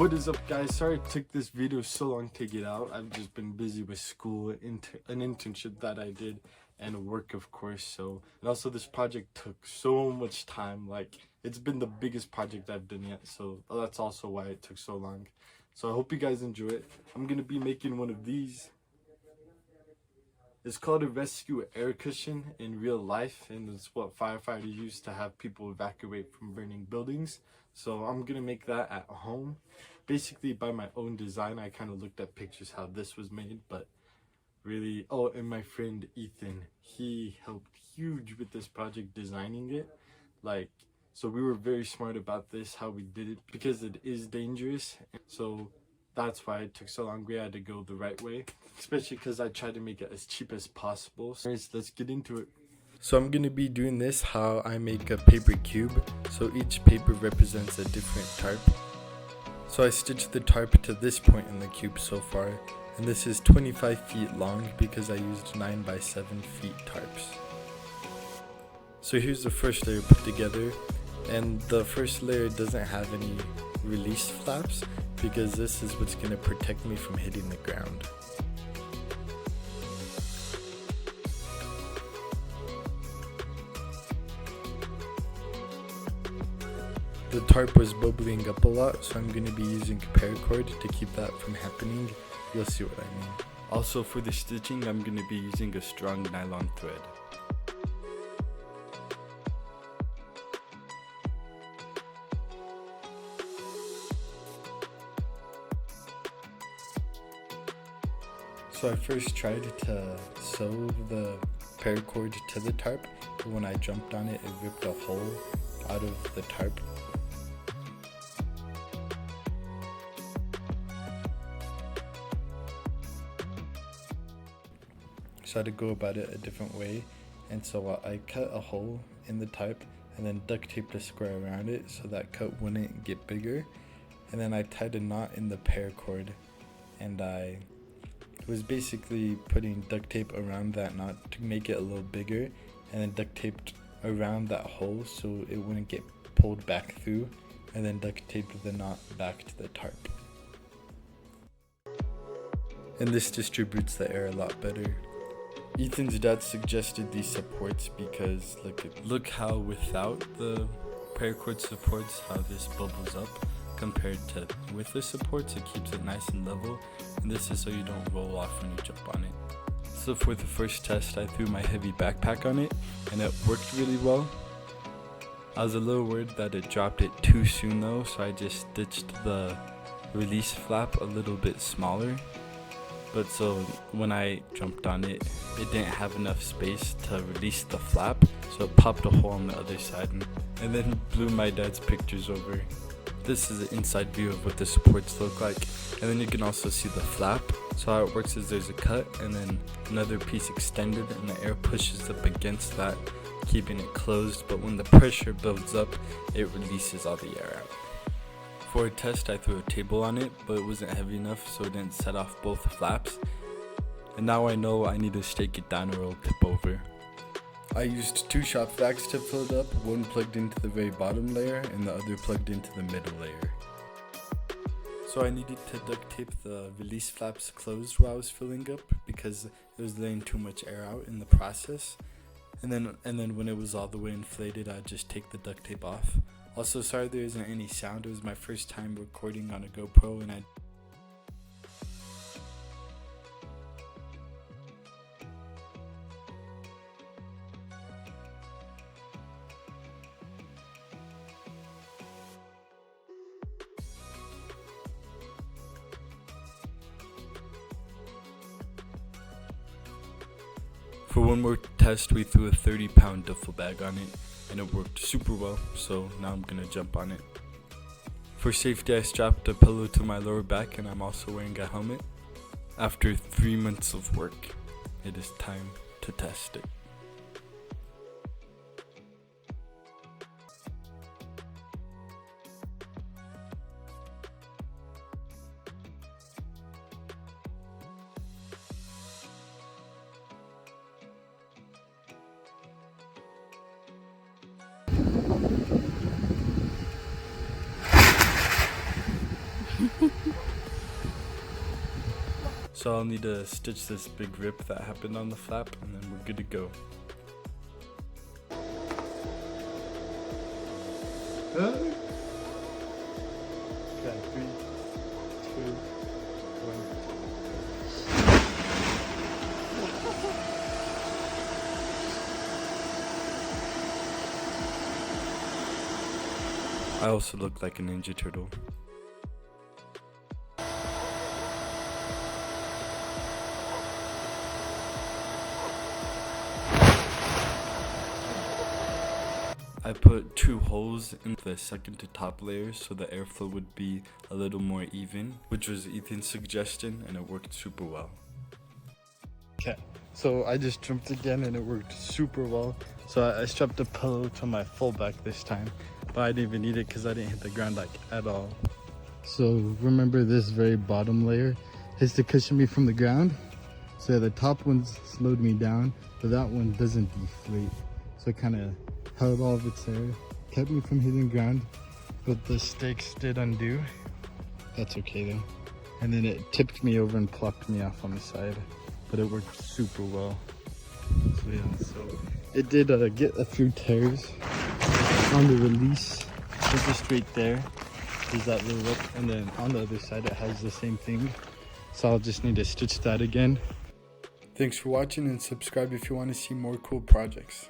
What is up, guys? Sorry it took this video so long to get out. I've just been busy with school, an internship that I did, and work, of course. And also this project took so much time. Like, it's been the biggest project I've done yet, so that's also why it took so long. So I hope you guys enjoy it. I'm gonna be making one of these. It's called a rescue air cushion in real life, and it's what firefighters use to have people evacuate from burning buildings. So I'm gonna make that at home, basically by my own design. I kind of looked at pictures how this was made, but really, oh, and my friend Ethan, he helped huge with this project, designing it. So we were very smart about this, how we did it, because it is dangerous. So that's why it took so long. We had to go the right way, especially because I tried to make it as cheap as possible. So let's get into it. So I'm going to be doing this how I make a paper cube. So each paper represents a different tarp. So I stitched the tarp to this point in the cube so far. And this is 25 feet long because I used 9 by 7 feet tarps. So here's the first layer put together. And the first layer doesn't have any release flaps because this is what's going to protect me from hitting the ground. The tarp was bubbling up a lot, so I'm going to be using paracord to keep that from happening. You'll see what I mean. Also for the stitching, I'm going to be using a strong nylon thread. So I first tried to sew the paracord to the tarp, but when I jumped on it, it ripped a hole out of the tarp. So I had to go about it a different way, and so I cut a hole in the tarp and then duct taped a square around it so that cut wouldn't get bigger. And then I tied a knot in the paracord, and I was basically putting duct tape around that knot to make it a little bigger, and then duct taped around that hole so it wouldn't get pulled back through, and then duct taped the knot back to the tarp. And this distributes the air a lot better. Ethan's dad suggested these supports because look how without the paracord supports, how this bubbles up compared to with the supports. It keeps it nice and level, and this is so you don't roll off when you jump on it. So for the first test, I threw my heavy backpack on it, and it worked really well. I was a little worried that it dropped it too soon though, so I just stitched the release flap a little bit smaller. But so when I jumped on it, it didn't have enough space to release the flap, so it popped a hole on the other side and then blew my dad's pictures over. This is an inside view of what the supports look like, and then you can also see the flap. So how it works is there's a cut and then another piece extended, and the air pushes up against that, keeping it closed, but when the pressure builds up, it releases all the air out. For a test, I threw a table on it, but it wasn't heavy enough, so it didn't set off both flaps. And now I know I need to stake it down or it'll tip over. I used 2 shop vacs to fill it up, one plugged into the very bottom layer and the other plugged into the middle layer. So I needed to duct tape the release flaps closed while I was filling up because it was letting too much air out in the process. And then when it was all the way inflated, I'd just take the duct tape off. Also, sorry there isn't any sound. It was my first time recording on a GoPro, and for one more test, we threw a 30-pound duffel bag on it, and it worked super well, so now I'm gonna jump on it. For safety, I strapped a pillow to my lower back, and I'm also wearing a helmet. After 3 months of work, it is time to test it. So I'll need to stitch this big rip that happened on the flap, and then we're good to go. Okay, 3, 2, 1. I also look like a Ninja Turtle. I put 2 holes in the second to top layer so the airflow would be a little more even, which was Ethan's suggestion, and it worked super well. Okay, so I just jumped again and it worked super well. So I strapped a pillow to my full back this time, but I didn't even need it because I didn't hit the ground like at all. So remember, this very bottom layer is to cushion me from the ground. So the top one slowed me down, but that one doesn't deflate. So it kind of held all of its air, kept me from hitting the ground, but the stakes did undo. That's okay though. And then it tipped me over and plopped me off on the side, but it worked super well. So yeah, so it did get a few tears on the release. So just right there is that little lip, and then on the other side it has the same thing. So I'll just need to stitch that again. Thanks for watching, and subscribe if you want to see more cool projects.